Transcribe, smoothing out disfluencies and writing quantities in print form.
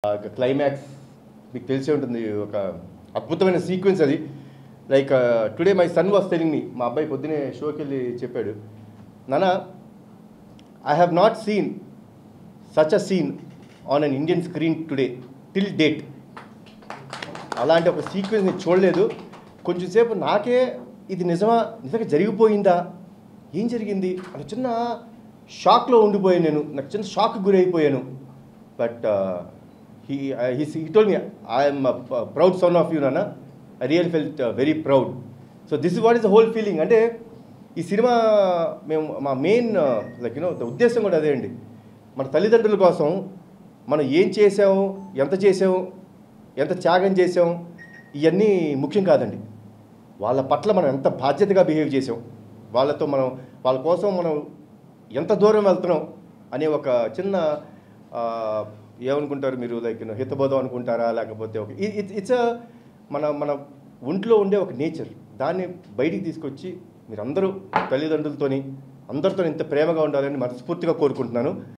Climax మీకు తెలిసే ఉంటుంది. ఒక అద్భుతమైన సీక్వెన్స్ అది. Like today my son was telling me, మా అబ్బాయి పొద్దునే షోకి వెళ్ళి చెప్పాడు, నాన్న I have not seen such a scene on an Indian screen today till date. అలాంటి ఒక సీక్వెన్స్ నేను చూడలేదు. కొంచెంసేపు నాకే ఇది నిజంగా జరిగిపోయిందా, ఏం జరిగింది అని చిన్న షాక్లో ఉండిపోయాను. నాకు చిన్న షాక్ గురైపోయాను. But he told me, I am a proud son of you, Nana. I really felt very proud. So this is what is the whole feeling. అంటే ఈ సినిమా మేము మా మెయిన్ ద ఉద్దేశం కూడా అదే అండి. మన తల్లిదండ్రుల కోసం మనం ఏం చేసాము, ఎంత చేసాము, ఎంత త్యాగం చేసాము, ఇవన్నీ ముఖ్యం కాదండి. వాళ్ళ పట్ల మనం ఎంత బాధ్యతగా బిహేవ్ చేసాం, వాళ్ళ కోసం మనం ఎంత దూరం వెళ్తున్నాం అనే ఒక చిన్న ఏమనుకుంటారు మీరు, హితబోధం అనుకుంటారా, లేకపోతే ఒక ఇట్స్ మన ఒంట్లో ఉండే ఒక నేచర్. దాన్ని బయటికి తీసుకొచ్చి మీరందరూ తల్లిదండ్రులతోని అందరితో ఇంత ప్రేమగా ఉండాలని మనస్ఫూర్తిగా కోరుకుంటున్నాను.